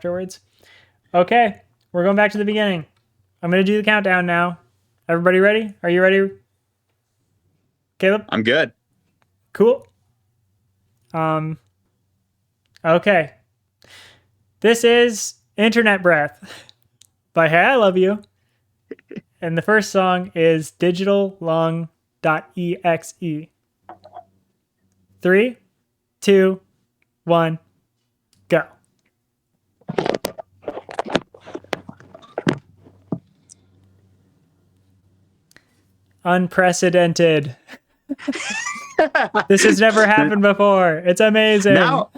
afterwards. Okay, we're going back to the beginning. I'm going to do the countdown now. Everybody ready? Are you ready, Caleb? I'm good. Cool. Okay. This is Internet Breath by Hey I Love You. And the first song is digitallung.exe. 3, 2, 1, go. Unprecedented. This has never happened before. It's amazing. Now,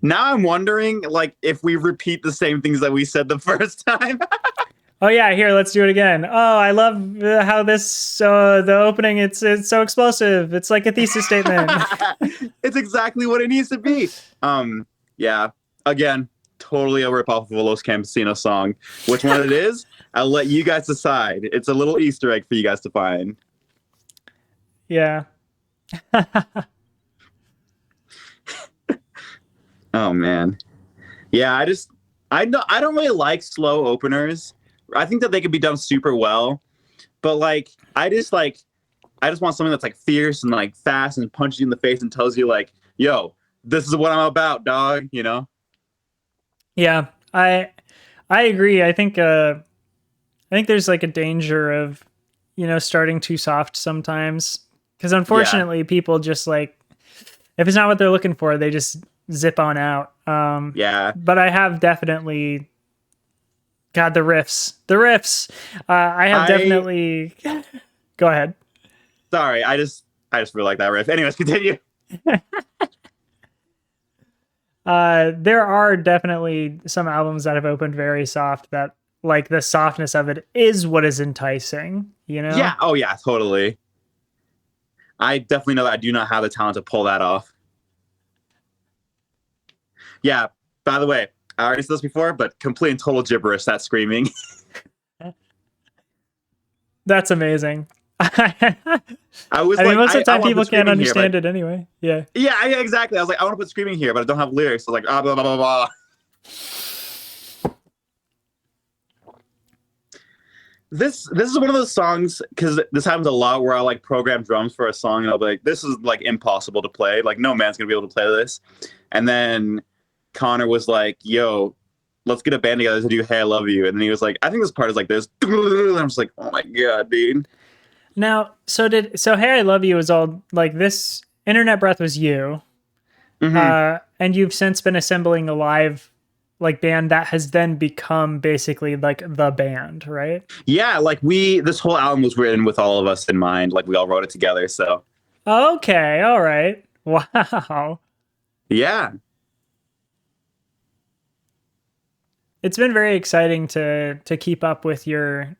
now I'm wondering, like, if we repeat the same things that we said the first time. Oh yeah, here, let's do it again. Oh, I love how this the opening it's so explosive. It's like a thesis statement. It's exactly what it needs to be. Yeah. Again, totally a ripoff of a Los Campesinos song. Which one it is, I'll let you guys decide. It's a little Easter egg for you guys to find. Yeah. Oh man. Yeah, I don't really like slow openers. I think that they could be done super well, but like I just want something that's like fierce and like fast and punches you in the face and tells you like, yo, this is what I'm about, dog, you know? Yeah. I agree. I think there's like a danger of, starting too soft sometimes. Because Yeah. unfortunately, people just like, if it's not what they're looking for, they just zip on out. Yeah. But I have definitely, God, the riffs. The riffs. I have I definitely, go ahead. sorry, I just really like that riff. Anyways, continue. There are definitely some albums that have opened very soft that, like, the softness of it is what is enticing, you Yeah, know? oh yeah, totally. I definitely know that I do not have the talent to pull that off. Yeah, by the way, I already said this before, but complete and total gibberish, that screaming. That's amazing. I I was mean, like, most of the I time want to put people can't screaming here, but understand it anyway. Yeah. yeah, exactly. I was like, I want to put screaming here, but I don't have lyrics. So like, ah, blah, blah, blah, blah. This is one of those songs because this happens a lot where I like program drums for a song and I'll be like, this is like impossible to play. Like no man's gonna be able to play this. And then Connor was like, yo, let's get a band together to do Hey I Love You. And then he was like, I think this part is like this. And I'm just like, oh my god, dude. Now, so Hey I Love You is all like this. Internet Breath was you. Mm-hmm. And you've since been assembling a live like band that has then become basically like the band, right? Yeah, like this whole album was written with all of us in mind. Like we all wrote it together. So Okay, all right. Wow. yeah. It's been very exciting to keep up with your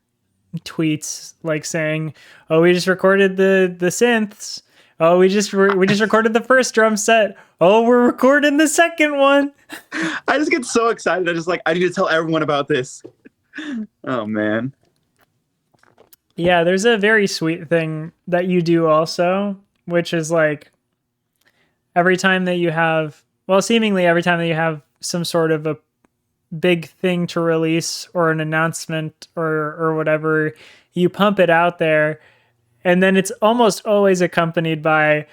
tweets like saying, "Oh, we just recorded the synths. Oh, we just recorded the first drum set. Oh, we're recording the second one." I just get so excited. I need to tell everyone about this. Oh man. Yeah, there's a very sweet thing that you do also, which is like every time that you have, well, seemingly every time that you have some sort of a big thing to release or an announcement or whatever, you pump it out there, and then it's almost always accompanied by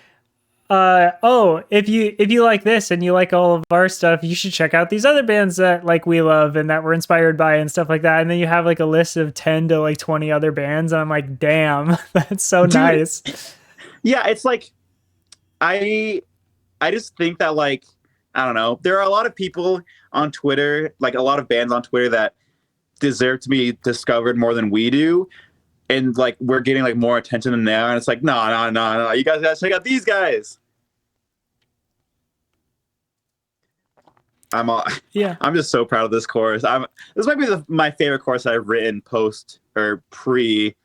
oh, if you like this and you like all of our stuff, you should check out these other bands that like we love and that we're inspired by and stuff like that. And then you have like a list of 10 to like 20 other bands, and I'm like, damn, that's so Dude, nice. yeah, it's like I I just think that like I don't know. There are a lot of people on Twitter, like a lot of bands on Twitter that deserve to be discovered more than we do. And like we're getting like more attention than they are. And it's like, no, no, no, no. You guys gotta check out these guys. I'm all, Yeah. I'm just so proud of this chorus. This might be my favorite chorus I've written post or pre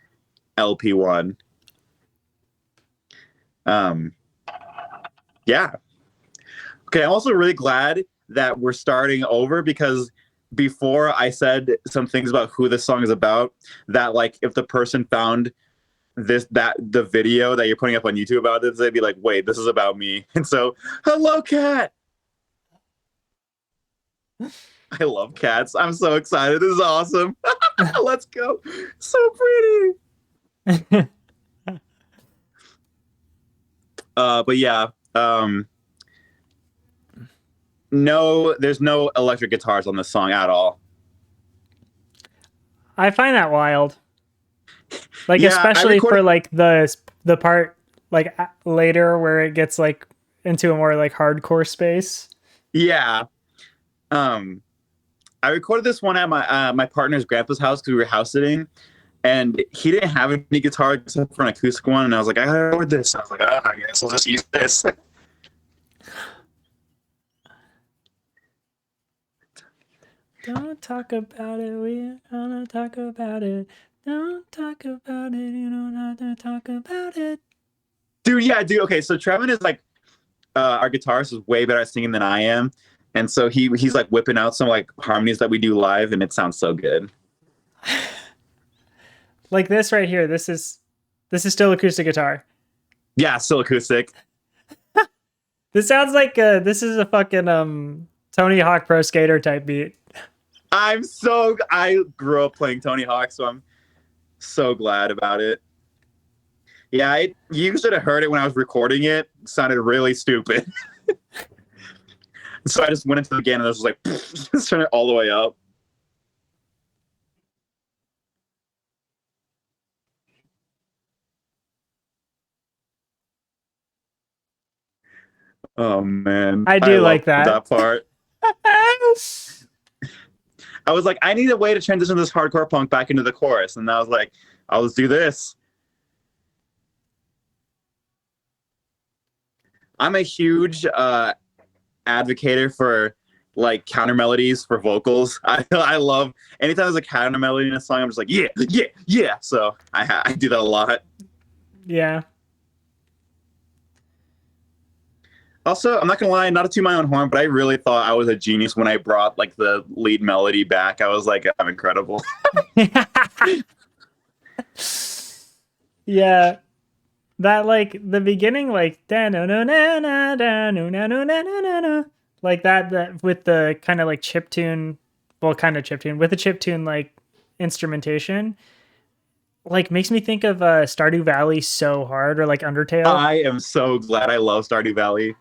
LP1. Um, yeah. Okay, I'm also really glad that we're starting over because before I said some things about who this song is about, that like if the person found the video that you're putting up on YouTube about this, they'd be like, wait, this is about me. And so, hello, cat. I love cats. I'm so excited. This is awesome. Let's go. So pretty. But yeah, no, there's no electric guitars on this song at all. I find that wild. Like Yeah, I especially for recorded. like the part like later where it gets like into a more like hardcore space. Yeah, um, I recorded this one at my partner's grandpa's house because we were house sitting, and he didn't have any guitar except for an acoustic one. And I was like, I gotta record this. I was like, I guess I'll just use this. Don't talk about it. We wanna talk about it. Don't talk about it. You don't have to talk about it. Dude, yeah, dude. Okay, so Trevin is like our guitarist is way better at singing than I am, and so he's like whipping out some like harmonies that we do live, and it sounds so good. Like this right here. This is still acoustic guitar. Yeah, still acoustic. This sounds like this is a fucking Tony Hawk Pro Skater type beat. I grew up playing Tony Hawk, so I'm so glad about it. Yeah, you should have heard it when I was recording it. It sounded really stupid. So I just went into the game and I was like, just turn it all the way up. Oh man, I I do love like that. that part. I was like, I need a way to transition this hardcore punk back into the chorus, and I was like, I'll just do this. I'm a huge advocate for like counter melodies for vocals. I love anytime there's a counter melody in a song. I'm just like, yeah, yeah, yeah. So I do that a lot. Yeah. Also, I'm not gonna lie, not to toot my own horn, but I really thought I was a genius when I brought like the lead melody back. I was like, I'm incredible. Yeah. That like the beginning like da no no na na da no na no na na na na like that with the kind of like chip tune, well kind of chip tune with the chip tune like instrumentation like makes me think of Stardew Valley so hard or like Undertale. I am so glad I love Stardew Valley.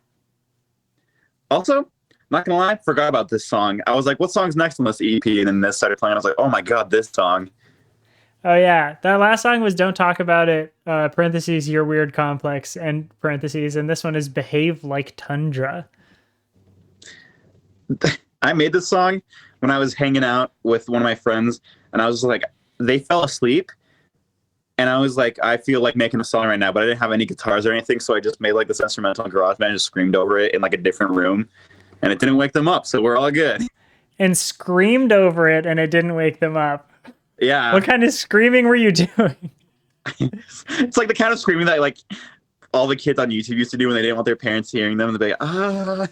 Also, not gonna lie, forgot about this song. I was like, what song's next on this EP? And then this started playing. I was like, oh my god, this song. Oh yeah, that last song was "Don't Talk About It." Parentheses, your weird complex, and parentheses, and this one is "Behave Like Tundra." I made this song when I was hanging out with one of my friends, and I was like, they fell asleep, and I was like, I feel like making a song right now, but I didn't have any guitars or anything, so I just made like this instrumental in GarageBand and just screamed over it in like a different room, and it didn't wake them up, so we're all good. And screamed over it, and it didn't wake them up. Yeah. What kind of screaming were you doing? It's like the kind of screaming that like all the kids on YouTube used to do when they didn't want their parents hearing them. They'd be like, ah.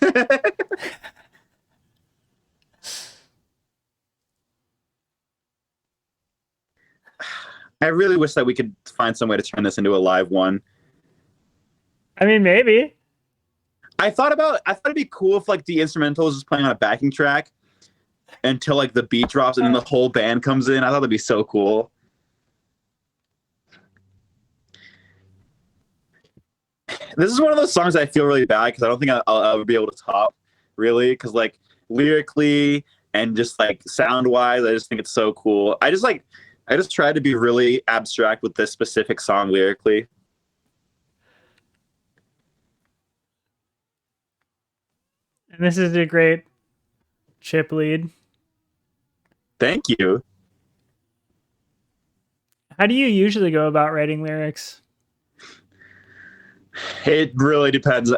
I really wish that we could find some way to turn this into a live one. I mean, maybe. I thought it'd be cool if like the instrumental was just playing on a backing track until like the beat drops and then the whole band comes in. I thought that'd be so cool. This is one of those songs I feel really bad because I don't think I'll ever be able to top, really, because like lyrically and just like sound wise, I just think it's so cool. I just tried to be really abstract with this specific song lyrically. And this is a great chip lead. Thank you. How do you usually go about writing lyrics? It really depends.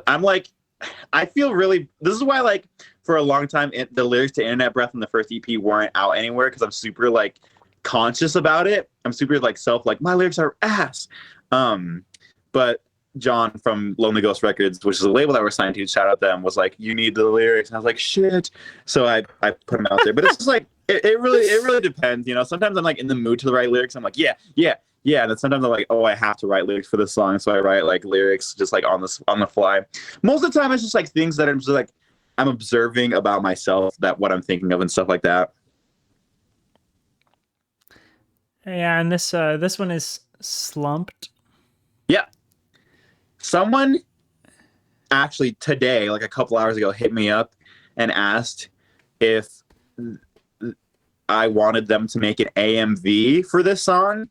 I feel really. This is why, like, for a long time, the lyrics to "Internet Breath" in the first EP weren't out anywhere because I'm super like conscious about it. I'm super like my lyrics are ass. But John from Lonely Ghost Records, which is a label that we're signed to, shout out them, was like, "You need the lyrics," and I was like, "Shit." So I put them out there. But it's just like it really depends. You know, sometimes I'm like in the mood to write lyrics. I'm like, yeah, yeah, yeah. And then sometimes I'm like, oh, I have to write lyrics for this song, so I write like lyrics just like on the fly. Most of the time, it's just like things that I'm just like I'm observing about myself, that what I'm thinking of and stuff like that. Yeah, and this one is slumped. Yeah. Someone actually today, like a couple hours ago, hit me up and asked if I wanted them to make an AMV for this song.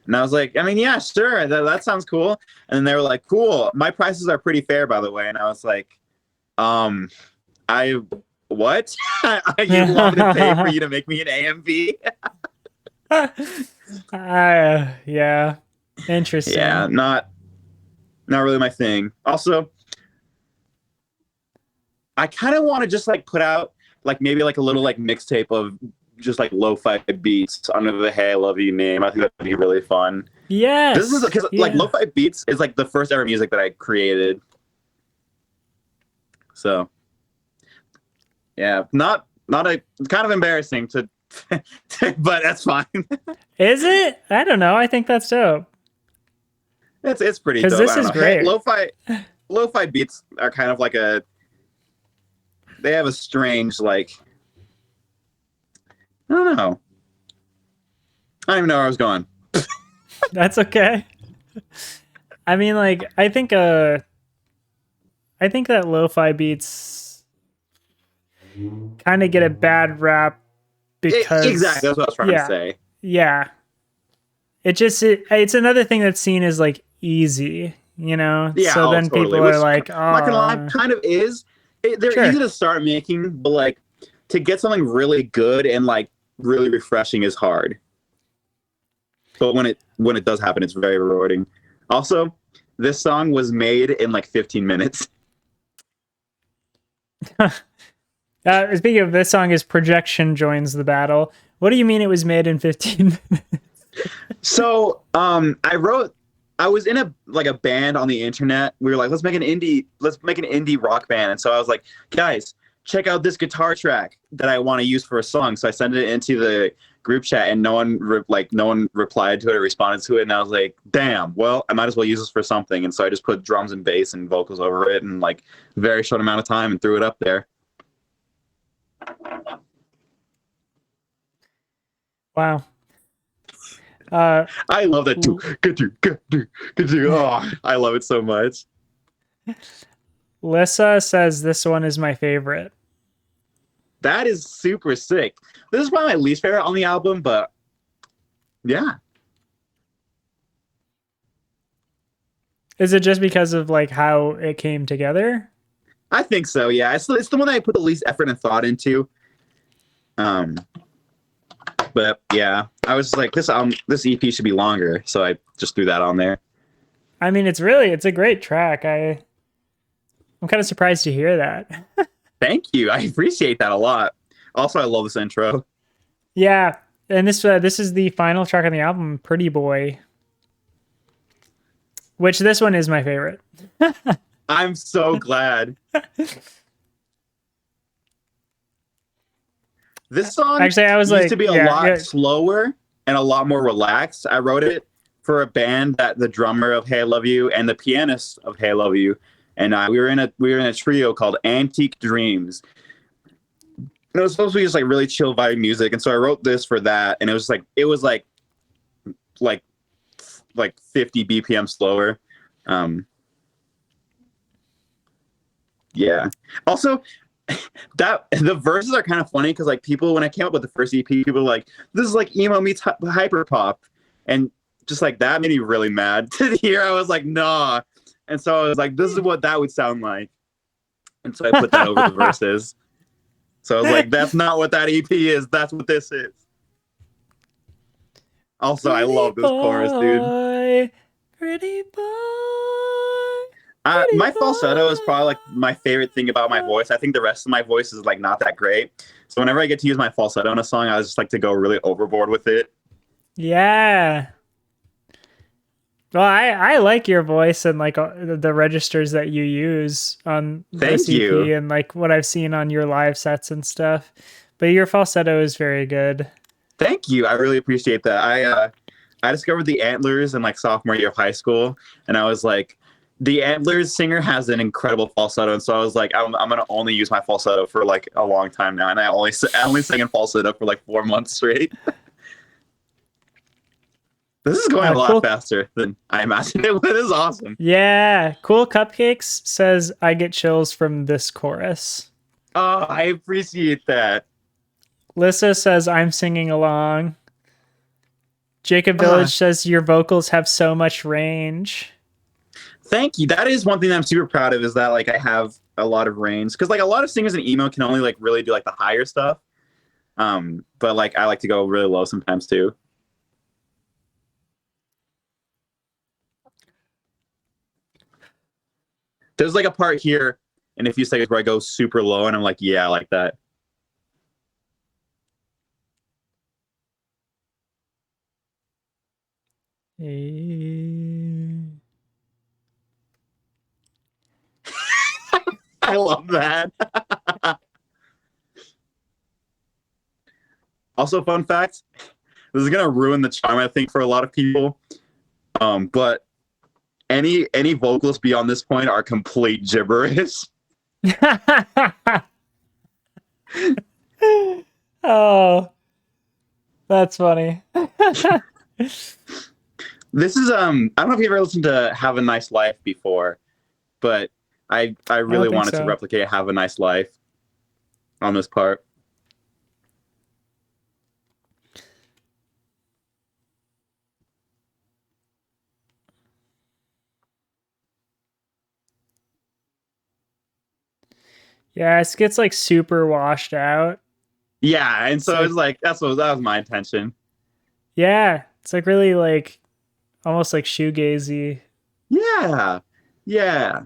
And I was like, I mean, yeah, sure. That sounds cool. And they were like, cool. My prices are pretty fair, by the way. And I was like, um, I, what? You want me to pay for you to make me an AMV? Yeah. Yeah, Interesting. not really my thing. Also, I kind of want to just like put out like maybe like a little like mixtape of just like lo-fi beats under the Hey I Love You name. I think that'd be really fun. This is Yes. because like Yeah. lo-fi beats is like the first ever music that I created. So yeah, not a kind of embarrassing to, but that's fine. Is it? I don't know. I think that's dope. It's pretty Because dope. this I don't is know. Hey, great. lo-fi beats are kind of like a they have a strange like I don't know. I don't even know where I was going. That's okay. I mean, like, I think that lo-fi beats kind of get a bad rap Exactly, because that's what I was trying to yeah, say. yeah. It's another thing that's seen as like easy, you know? Yeah, So oh, then totally. people are Which like, I'm not gonna lie, "Oh, kind of is. They're easy sure." to start making, but like to get something really good and like really refreshing is hard. But when it does happen, it's very rewarding. Also, this song was made in like 15 minutes. Speaking of this song is Projection Joins the Battle. What do you mean it was made in 15 minutes? So, I was in a band on the internet. We were like, let's make an indie rock band. And so I was like, guys, check out this guitar track that I want to use for a song. So I sent it into the group chat, and no one replied to it or responded to it. And I was like, damn, well, I might as well use this for something. And so I just put drums and bass and vocals over it in like a very short amount of time and threw it up there. Wow. Uh, I love that too. Oh, I love it so much. Lissa says this one is my favorite. That is super sick. This is probably my least favorite on the album, but yeah. Is it just because of like how it came together? I think so. Yeah, it's the one that I put the least effort and thought into. Um, but yeah, I was like, this EP should be longer, so I just threw that on there. I mean, it's a great track. I'm kind of surprised to hear that. Thank you. I appreciate that a lot. Also, I love this intro. Yeah, and this is the final track on the album, Pretty Boy, which this one is my favorite. I'm so glad. This song Actually, I was used like, to be a yeah, lot slower and a lot more relaxed. I wrote it for a band that the drummer of Hey I Love You and the pianist of Hey I Love You and we were in a trio called Antique Dreams. And it was supposed to be just like really chill vibe music, and so I wrote this for that, and it was like 50 BPM slower. Yeah. Also, that the verses are kind of funny because like people when I came up with the first EP, people were like, "This is like emo meets hyper pop," and just like that made me really mad to hear. I was like, "Nah," and so I was like, "This is what that would sound like," and so I put that over the verses. So I was like, "That's not what that EP is. That's what this is." Also, I love this chorus, dude. Pretty boy, My pretty falsetto is probably like boy. my favorite thing about my voice. I think the rest of my voice is like not that great. So whenever I get to use my falsetto in a song, I just like to go really overboard with it. Yeah. Well, I like your voice and like the registers that you use on Thank this you. EP and like what I've seen on your live sets and stuff. But your falsetto is very good. Thank you. I really appreciate that. I discovered the antlers in like sophomore year of high school, and I was like, the Antlers singer has an incredible falsetto, and so I was like, I'm gonna only use my falsetto for like a long time now, and I only sang in falsetto for like 4 months straight. This is going a lot Cool. faster than I imagined it would. This is awesome. Yeah. Cool Cupcakes says, I get chills from this chorus. Oh, I appreciate that. Lissa says, I'm singing along. Jacob Uh, Village says, your vocals have so much range. Thank you. That is one thing that I'm super proud of, is that like I have a lot of range, because like a lot of singers in emo can only like really do like the higher stuff. But like I like to go really low sometimes too. There's like a part here in a few seconds where I go super low, and I'm like, yeah, I like that. I love that. Also, fun fact, this is gonna ruin the charm, I think, for a lot of people. But any vocals beyond this point are complete gibberish. Oh, that's funny. This is I don't know if you ever listened to Have a Nice Life before, but I really think wanted so. to replicate Have a Nice Life on this part. Yeah, it gets like super washed out. Yeah, and so So- it's like that was my intention. Yeah, it's like really like almost like shoegazy. Yeah. Yeah.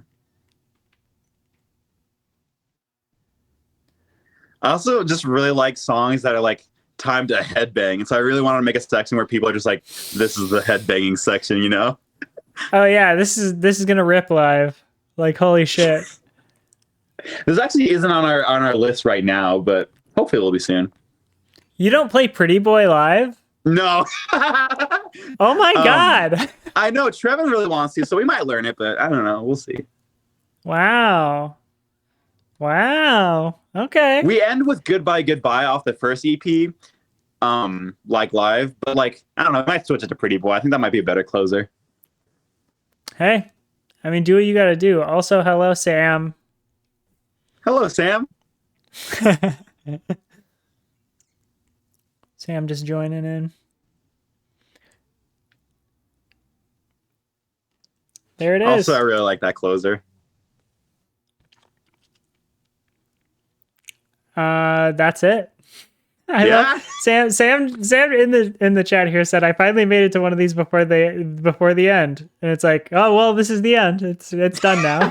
I also just really like songs that are like timed to headbang. And so I really wanted to make a section where people are just like, this is the headbanging section, you know? Oh yeah, this is gonna rip live. Like holy shit. This actually isn't on our list right now, but hopefully it will be soon. You don't play Pretty Boy live? No. Oh my god. I know Trevin really wants to, so we might learn it, but I don't know. We'll see. Wow. Wow. Okay. We end with Goodbye Goodbye off the first EP, like live, but like I don't know, I might switch it to Pretty Boy. I think that might be a better closer. Hey, I mean, do what you gotta do. Also, hello, Sam. Hello, Sam. Sam just joining in. There it is. Also, I really like that closer. That's it. I Yeah? love Sam in the chat here said I finally made it to one of these before the end. And it's like, oh well, this is the end. It's done now.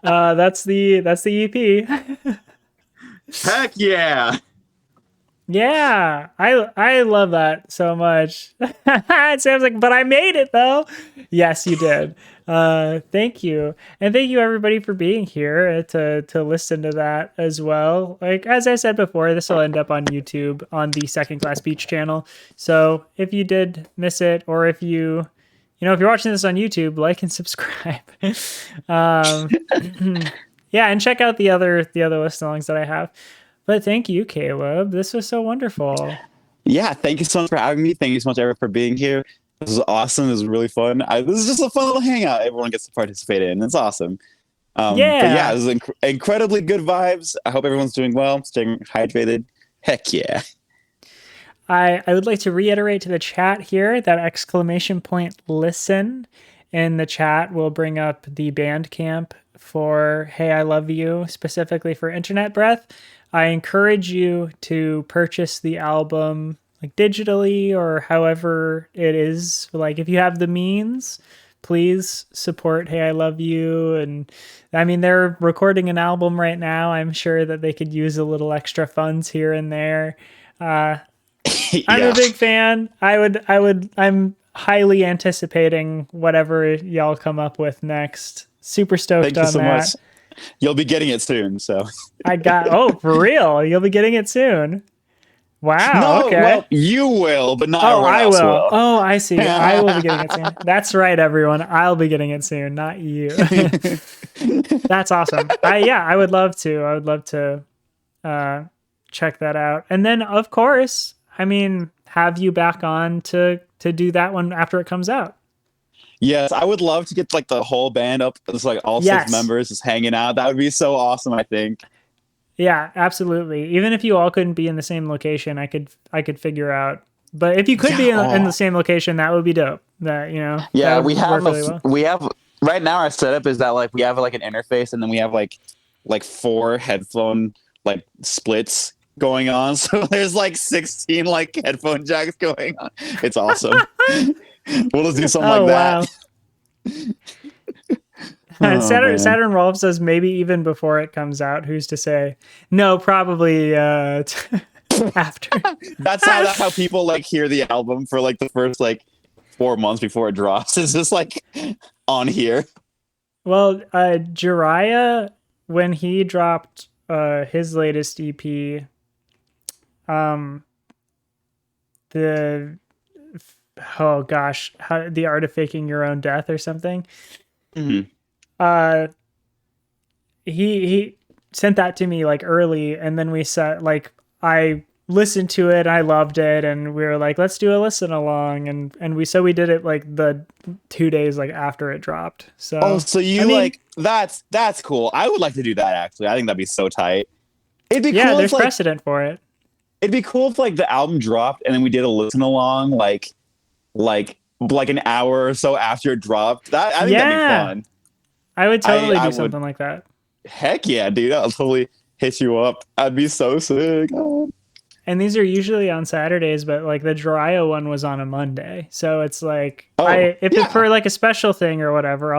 That's the EP. Heck yeah. Yeah, I love that so much. Sam's like, but I made it though. Yes, you did. Thank you, and thank you everybody for being here to listen to that as well. Like as I said before, this will end up on YouTube on the Second Class Beach channel. So if you did miss it, or if you know if you're watching this on YouTube, like and subscribe. Yeah, and check out the other list songs that I have. But thank you, Caleb. This was so wonderful. Yeah, thank you so much for having me. Thank you so much, Eric, for being here. This was awesome. This was really fun. This is just a fun little hangout everyone gets to participate in. It's awesome. But yeah, this is incredibly good vibes. I hope everyone's doing well, staying hydrated. Heck yeah. I would like to reiterate to the chat here that ! Listen in the chat will bring up the Bandcamp for Hey I Love You, specifically for Internet Breath. I encourage you to purchase the album like digitally or however it is. Like if you have the means, please support Hey I Love You. And I mean, they're recording an album right now. I'm sure that they could use a little extra funds here and there. I'm a big fan. I'm highly anticipating whatever y'all come up with next. Super stoked Thank you on so that. much. You'll be getting it soon, so. For real. You'll be getting it soon. Wow. No, Okay. well, you will, but not Oh, everyone I else will. will. Oh, I see. I will be getting it soon. That's right, everyone. I'll be getting it soon, not you. That's awesome. I would love to. I would love to uh check that out. And then of course, I mean, have you back on to do that one after it comes out. Yes, I would love to get like the whole band up. It's like all six Yes. members just hanging out. That would be so awesome, I think. Yeah, absolutely. Even if you all couldn't be in the same location, I could figure out. But if you could Yeah. be in the Oh, same location, that would be dope. That, that yeah. would work really well. We have right now. Our setup is that like we have like an interface, and then we have like four headphone like splits going on. So there's like 16 like headphone jacks going on. It's awesome. We'll just do something like Oh, that. wow. Oh man. Saturn Rolf says maybe even before it comes out. Who's to say? No, probably after. That's how people like hear the album for like the first like 4 months before it drops. It's just like on here. Well, Jiraiya, when he dropped his latest EP, um, the oh gosh, the art of faking your own death or something. Mhm. Uh, he sent that to me like early, and then we set like I listened to it, I loved it, and we were like, let's do a listen along, and we did it like the 2 days like after it dropped. Oh, So so I you mean, like that's cool. I would like to do that actually. I think that'd be so tight. It'd be yeah, cool if there's like precedent for it. the album dropped and then we did a listen along like an hour or so after it dropped. That I think that'd be Yeah, fun. I would totally I do would something like that. heck yeah, dude. I'll totally hit you up. I'd be so sick. Oh, And these are usually on Saturdays, but like the Jiraiya one was on a Monday. So it's like oh if it's yeah. for like a special thing or whatever,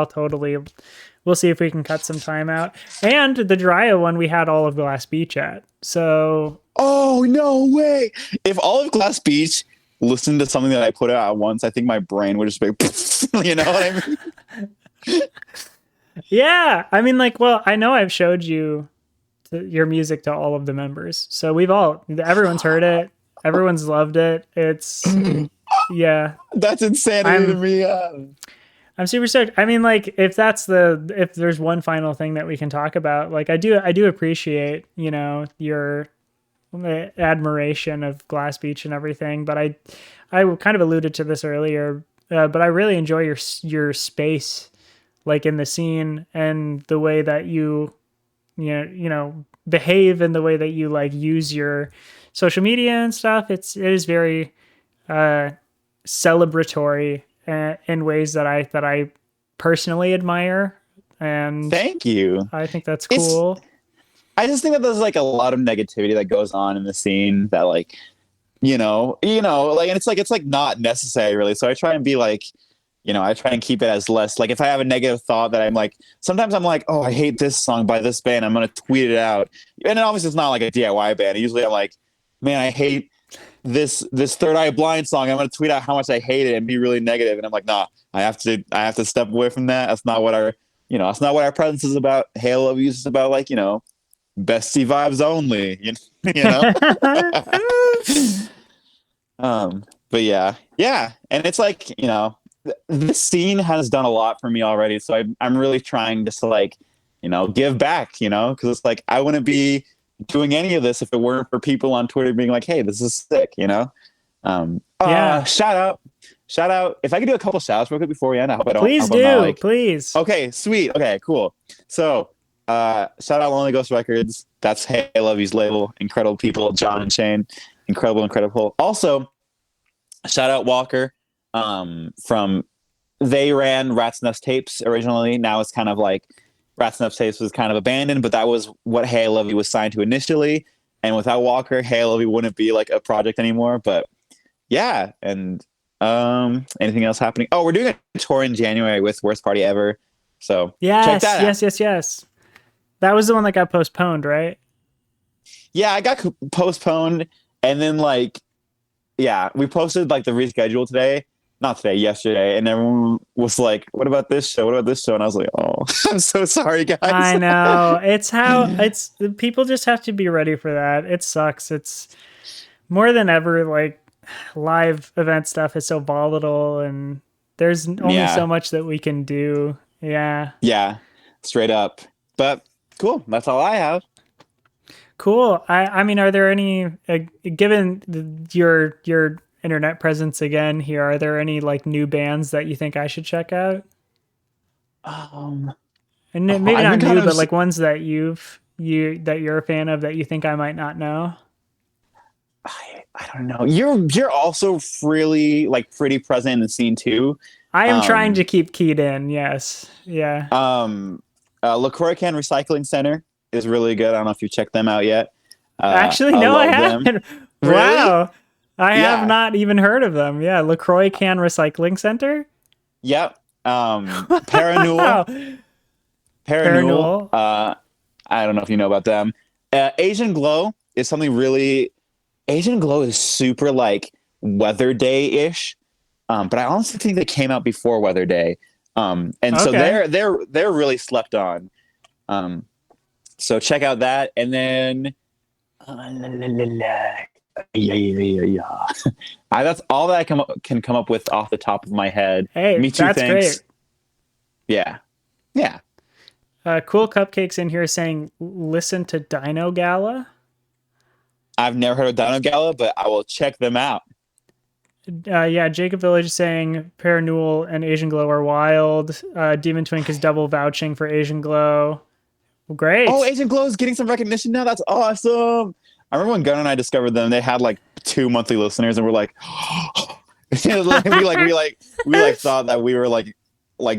we'll see if we can cut some time out. And the Jiraiya one we had all of Glass Beach at. So Oh no way. If all of Glass Beach listened to something that I put out at once, I think my brain would just be you know what I mean? yeah, I mean like, well, I know I've showed you your music to all of the members. So everyone's heard it. Everyone's loved it. It's yeah. That's insanity to I'm me. I'm super stoked. I mean, like, if there's one final thing that we can talk about, like, I do appreciate, your admiration of Glass Beach and everything, but I kind of alluded to this earlier, but I really enjoy your space, like in the scene and the way that behave and the way that you like use your social media and stuff. It is very uh celebratory in ways that I personally admire, and Thank you. I think that's It's cool. I just think that there's like a lot of negativity that goes on in the scene that like like and it's like not necessary really. So I try and be like, I try and keep it as less like if I have a negative thought that I'm like sometimes I'm like, oh, I hate this song by this band. I'm gonna tweet it out. And obviously it's not like a DIY band. Usually I'm like, man, I hate this Third Eye Blind song. I'm gonna tweet out how much I hate it and be really negative. And I'm like, nah, I have to step away from that. That's not what that's not what our presence is about. Hail of Use is about like, bestie vibes only. You know? But yeah. And it's like, this scene has done a lot for me already. So I'm really trying just to like, give back, because it's like I wouldn't be doing any of this if it weren't for people on Twitter being like, hey, this is sick. Yeah, Shout out. If I could do a couple shout outs real quick before we end, I hope I don't. I please hope I'm not do, like. please. Okay, sweet. Okay, cool. So, shout out Lonely Ghost Records. That's Hey I Love You's label. Incredible people, John and Shane. Incredible. Also, shout out Walker. From they ran Rat's Nest Tapes originally. Now it's kind of like Rat's Nest Tapes was kind of abandoned, but that was what Hey I Love You was signed to initially. And without Walker, Hey I Love You wouldn't be like a project anymore. But yeah, and anything else happening? Oh, we're doing a tour in January with Worst Party Ever. So check Yes, that out. yes. That was the one that got postponed, right? Yeah, I got postponed, and then like, yeah, we posted like the reschedule today. Not today, yesterday, and everyone was like, "What about this show? What about this show?" And I was like, "Oh, I'm so sorry, guys." I know. It's people just have to be ready for that. It sucks. more than ever, like live event stuff is so volatile, and there's only so Yeah, much that we can do. Yeah. yeah, straight up. But cool. That's all I have. Cool. I mean, are there any given your internet presence again here? Are there any like new bands that you think I should check out? Um, And maybe I've not been kind new, of but like ones that you're a fan of that you think I might not know. I don't know. You're also really like pretty present in the scene too. I am trying to Um, keep keyed in. Yes. Yeah. um, LaCroix Can Recycling Center is really good. I don't know if you checked them out yet. Actually, I no, I love them. haven't. Really? Wow. I have Yeah. not even heard of them. Yeah. LaCroix Can Recycling Center. Yep. Paranul. Wow. Paranul. Paranul. I don't know if you know about them. Asian Glow is something really. Asian Glow is super like Weather Day ish, but I honestly think they came out before Weather Day, and so Okay. they're really slept on. Um, so check out that, and then yeah. That's all that can come up with off the top of my head. Hey, Me too. that's great. Thanks. Yeah, yeah. Cool Cupcakes in here saying, listen to Dino Gala. I've never heard of Dino Gala, but I will check them out. Yeah, Jacob Village saying Paranul and Asian Glow are wild. Demon Twink is double vouching for Asian Glow. Well, Oh, great. Asian Glow is getting some recognition now. That's awesome. I remember when Gunnar and I discovered them. They had like 2 monthly listeners, and we're like, we thought that we were like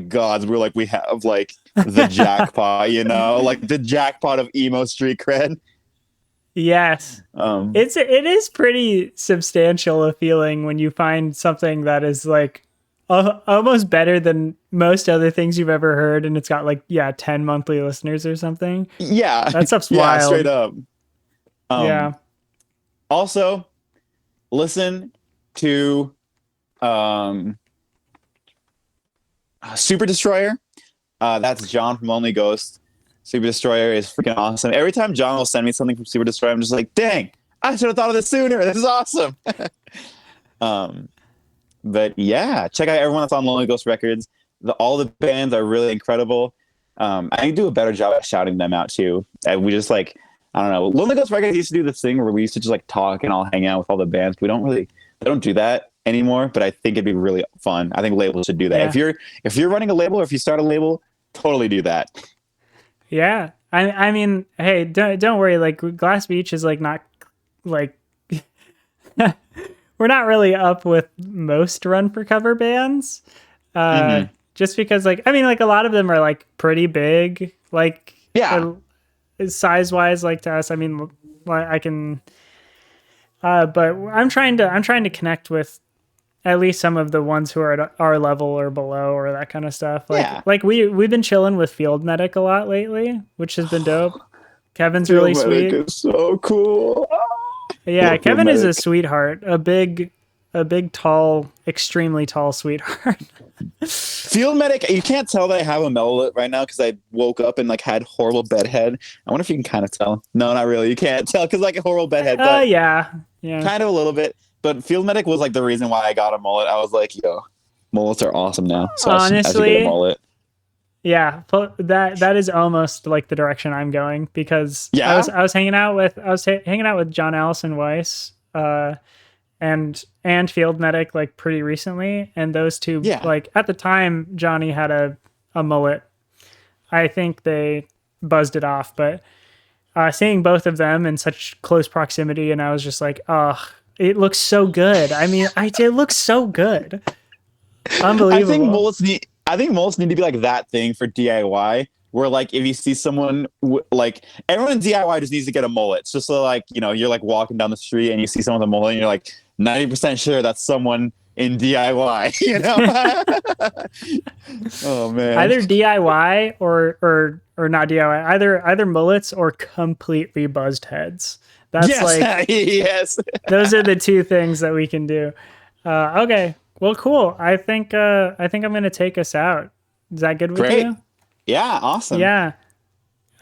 gods. We were like, we have like the jackpot, like the jackpot of emo street cred. Yes. Um, It is pretty substantial a feeling when you find something that is like almost better than most other things you've ever heard, and it's got like 10 monthly listeners or something. yeah, That stuff's yeah, straight wild. up. Yeah. Also, listen to um, Super Destroyer. That's John from Lonely Ghost. Super Destroyer is freaking awesome. Every time John will send me something from Super Destroyer, I'm just like, dang, I should have thought of this sooner. This is awesome. um, but yeah, check out everyone that's on Lonely Ghost Records. All the bands are really incredible. I need to do a better job at shouting them out too. And we just like, I don't know. Lonely Ghost Records used to do this thing where we used to just like talk and all hang out with all the bands. They don't do that anymore, but I think it'd be really fun. I think labels should do that. Yeah. If you're running a label or if you start a label, totally do that. Yeah. I mean, hey, don't worry. Like Glass Beach is like not like we're not really up with most run for cover bands. Mm-hmm. Just because like I mean like a lot of them are like pretty big like Yeah. size wise like to us. I mean like I can but I'm trying to connect with at least some of the ones who are at our level or below or that kind of stuff. Yeah. Like we've been chilling with Field Medic a lot lately, which has been dope. Kevin's Field really Medic sweet. is so cool. Yeah, Love Field Kevin is a Medic. sweetheart. A big tall, extremely tall sweetheart. Field Medic, you can't tell that I have a mullet right now because I woke up and like had horrible bedhead. I wonder if you can kind of tell. No, not really. You can't tell because like a horrible bedhead, but Yeah. Yeah. kind of a little bit. But Field Medic was like the reason why I got a mullet. I was like, yo, mullets are awesome now. So I should get a Honestly, mullet. yeah, that is almost like the direction I'm going because Yeah? I was hanging out with John Allison Weiss and Field Medic like pretty recently, and those two Yeah. like at the time Johnny had a mullet. I think they buzzed it off, but seeing both of them in such close proximity, and I was just like, oh, it looks so good. I mean, it looks so good. Unbelievable. I think mullets need to be like that thing for DIY where like if you see someone like everyone in DIY just needs to get a mullet. It's just so like, you're like walking down the street and you see someone with a mullet and you're like 90% sure that's someone in DIY, Oh man. Either DIY or not DIY. Either mullets or completely buzzed heads. That's yes, like yes. those are the two things that we can do. Okay. Well, cool. I think I'm gonna take us out. Is that good with Great. you? Yeah, awesome. Yeah.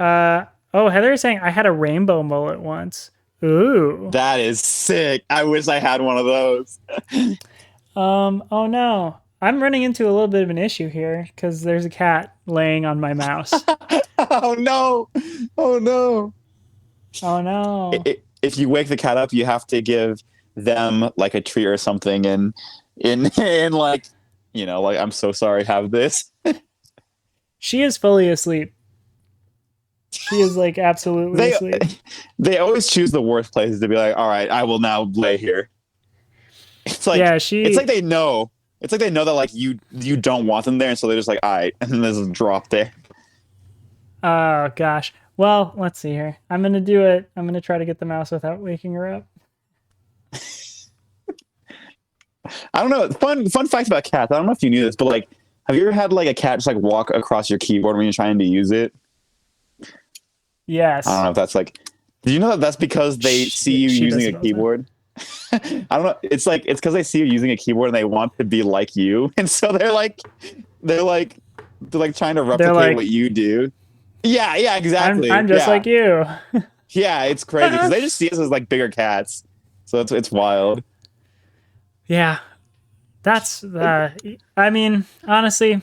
Oh, Heather is saying I had a rainbow mullet once. Ooh. That is sick. I wish I had one of those. Oh no. I'm running into a little bit of an issue here because there's a cat laying on my mouse. Oh no. Oh no. Oh no. If you wake the cat up, you have to give them like a treat or something, and in like, like, I'm so sorry, have this. She is fully asleep. She is like absolutely They asleep. they always choose the worst places to be like, all right, I will now lay here. It's like Yeah, it's like she they know. It's like they know that like you don't want them there, and so they're just like, all right, and then there's a drop there. oh gosh. Well, let's see here. I'm gonna do it. I'm gonna try to get the mouse without waking her up. I don't know. Fun fact about cats. I don't know if you knew this, but like, have you ever had like a cat just like walk across your keyboard when you're trying to use it? I Yes. don't know if that's like. Did you know that that's because they see you She does using it a all the time. keyboard? I don't know. It's like it's because they see you using a keyboard and they want to be like you, and so they're like trying to They're replicate what like, you do. Yeah, exactly. I'm just Yeah, like you. yeah. It's crazy because they just see us as like bigger cats, so it's wild. Yeah. That's I mean, honestly,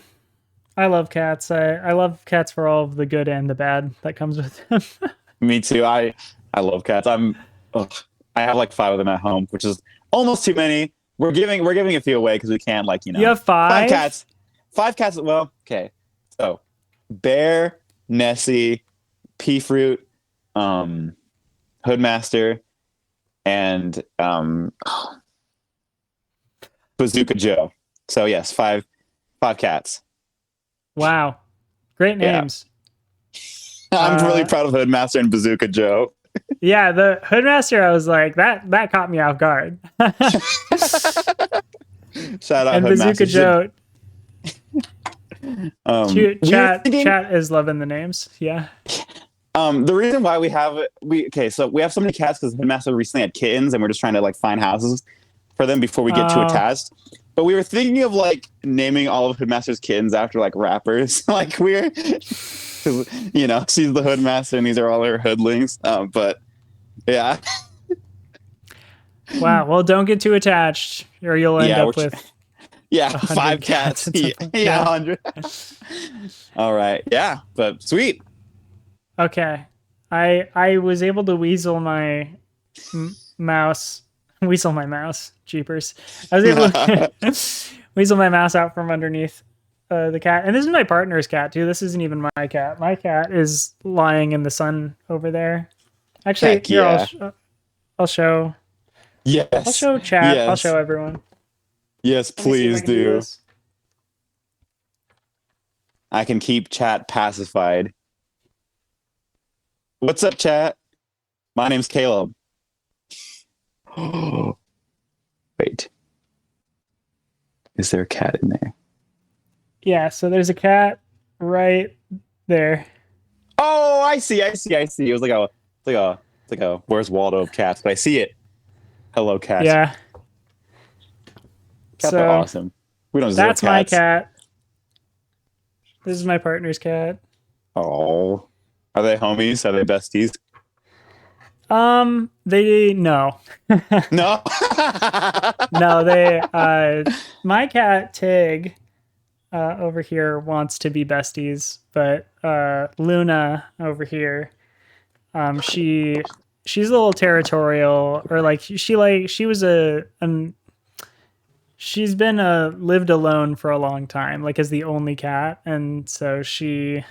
I love cats. I love cats for all of the good and the bad that comes with them. Me too. I love cats. Ugh, I have like 5 of them at home, which is almost too many. We're giving a few away because we can't, like, You have five five? cats. 5 cats. Well, okay. So Bear, Nessie, Pea Fruit, Hoodmaster, and Bazooka Joe. So yes, five cats. Wow. Great Yeah. names. I'm really Uh, proud of Hoodmaster and Bazooka Joe. yeah, the Hoodmaster, I was like, that caught me off guard. Shout out And Hoodmaster. Bazooka Joe, We were thinking chat is loving the names. Yeah. the reason why so we have so many cats because Headmaster recently had kittens, and we're just trying to like find houses for them before we get too Oh, attached. But we were thinking of like naming all of Hoodmaster's kittens after like rappers. Like we're because she's the Hoodmaster and these are all her hoodlings. But yeah. wow. Well, don't get too attached or you'll end Yeah, up with yeah, 100 5 cats cats. at Yeah, some point. yeah, 100. All right. Yeah, but sweet. Okay. I was able to weasel my mouse. Weasel my mouse. Jeepers. I was able to weasel my mouse out from underneath the cat. And this is my partner's cat, too. This isn't even my cat. My cat is lying in the sun over there. Actually, Heck here, yeah. I'll show. I'll Yes. show chat. I'll Yes. show everyone. Yes, Let me see if I please can do do. this. I can keep chat pacified. What's up, chat? My name's Caleb. Wait. Is there a cat in there? Yeah, so there's a cat right there. Oh, I see. It was like a Where's Waldo of cats, but I see it. Hello, cats. Yeah. Cats So are awesome. We don't deserve that's my cats. cat. This is my partner's cat. Oh. Are they homies? Are they besties? They no. No. No, they my cat Tig over here wants to be besties, but Luna over here, she's a little territorial, or like she was she's been lived alone for a long time, like as the only cat, and so she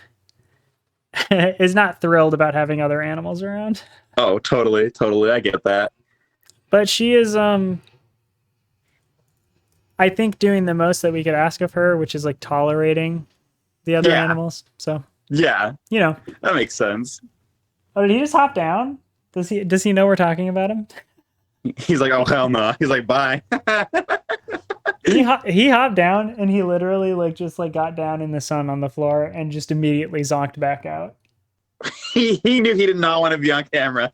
is not thrilled about having other animals around. Oh, totally. I get that. But she is I think doing the most that we could ask of her, which is like tolerating the other Yeah. animals. So, Yeah, that makes sense. Oh, did he just hop down? Does he know we're talking about him? He's like, oh hell no. He's like, bye. He hopped down and he literally just got down in the sun on the floor and just immediately zonked back out. he knew he did not want to be on camera.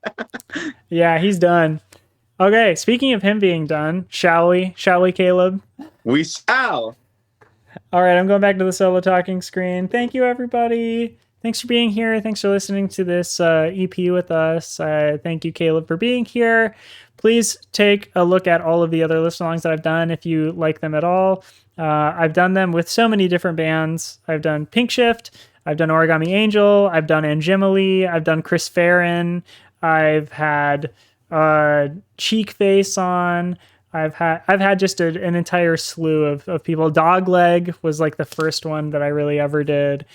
Yeah, he's done. Okay, speaking of him being done, shall we? Shall we, Caleb? We shall. All right, I'm going back to the solo talking screen. Thank you, everybody. thanks for being here. Thanks for listening to this EP with us. Thank you, Caleb, for being here. Please take a look at all of the other list songs that I've done if you like them at all. I've done them with so many different bands. I've done Pink Shift. I've done Origami Angel. I've done Angemily. I've done Chris Farron. I've had Cheek Face on. I've had just an entire slew of people. Dogleg was like the first one that I really ever did.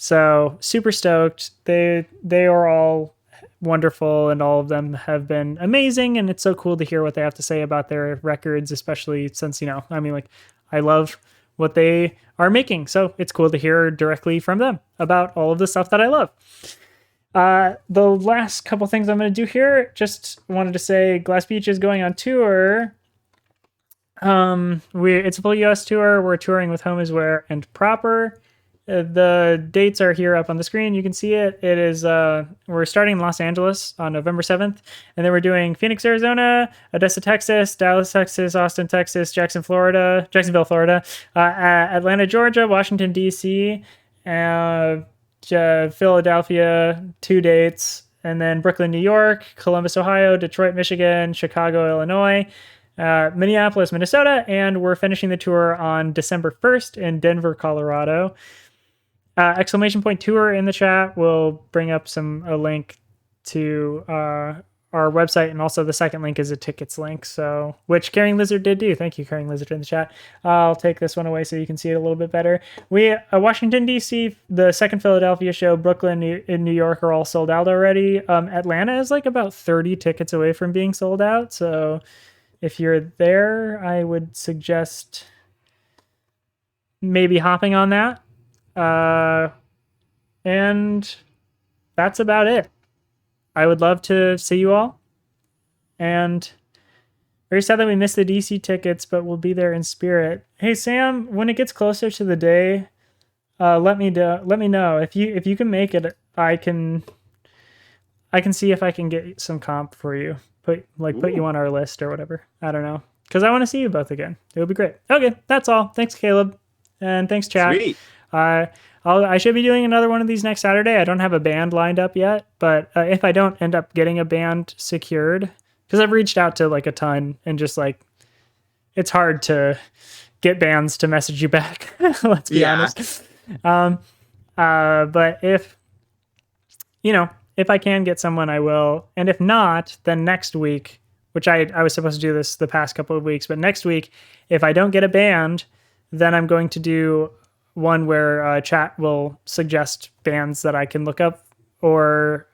So super stoked. They are all wonderful, and all of them have been amazing. And it's so cool to hear what they have to say about their records, especially since, I mean, like, I love what they are making. So it's cool to hear directly from them about all of the stuff that I love. The last couple things I'm going to do here, just wanted to say Glass Beach is going on tour. It's a full US tour. We're touring with Home Is Where and Proper. The dates are here up on the screen. You can see it. It is, we're starting in Los Angeles on November 7th, and then we're doing Phoenix, Arizona, Odessa, Texas, Dallas, Texas, Austin, Texas, Jacksonville, Florida, Atlanta, Georgia, Washington, D.C., Philadelphia, 2 dates, and then Brooklyn, New York, Columbus, Ohio, Detroit, Michigan, Chicago, Illinois, Minneapolis, Minnesota, and we're finishing the tour on December 1st in Denver, Colorado. Exclamation point tour in the chat will bring up a link to our website, and also the second link is a tickets link, so which Caring Lizard did do. Thank you, Caring Lizard, in the chat. I'll take this one away so you can see it a little bit better. We Washington D.C., the second Philadelphia show, Brooklyn in New York are all sold out already. Atlanta is like about 30 tickets away from being sold out, so if you're there, I would suggest maybe hopping on that. And that's about it. I would love to see you all. And very sad that we missed the DC tickets, but we'll be there in spirit. Hey Sam, when it gets closer to the day, let me know if you can make it. I can see if I can get some comp for you. Put you on our list or whatever. I don't know, because I want to see you both again. It would be great. Okay, that's all. Thanks, Caleb, and thanks, chat. Sweet. I should be doing another one of these next Saturday. I don't have a band lined up yet, but if I don't end up getting a band secured, because I've reached out to like a ton, and just like it's hard to get bands to message you back. Let's be honest. But if I can get someone, I will. And if not, then next week, which I was supposed to do this the past couple of weeks, but next week, if I don't get a band, then I'm going to do one where chat will suggest bands that I can look up, or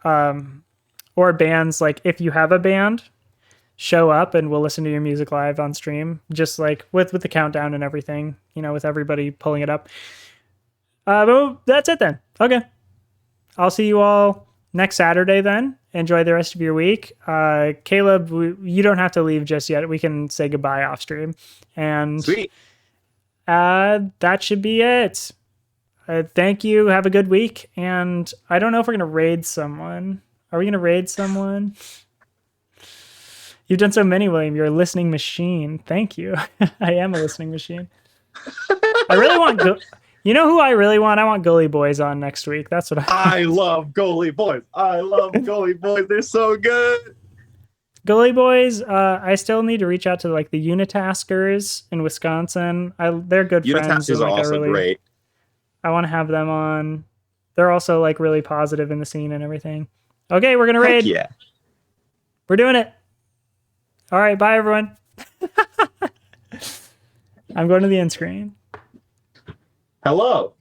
bands, like if you have a band, show up and we'll listen to your music live on stream, just like with the countdown and everything, with everybody pulling it up. But that's it then. Okay. I'll see you all next Saturday then. Enjoy the rest of your week. Caleb, you don't have to leave just yet. We can say goodbye off stream. And Sweet. That should be it. Thank you. Have a good week. And I don't know if we're going to raid someone. Are we going to raid someone? You've done so many, William. You're a listening machine. Thank you. I am a listening machine. I really want... You know who I really want? I want Gully Boys on next week. That's what I love Gully Boys. They're so good. Gully Boys, I still need to reach out to like the Unitaskers in Wisconsin. They're good friends. Unitaskers are also great. I want to have them on. They're also like really positive in the scene and everything. Okay, we're going to raid. Yeah. We're doing it. All right, bye everyone. I'm going to the end screen. Hello.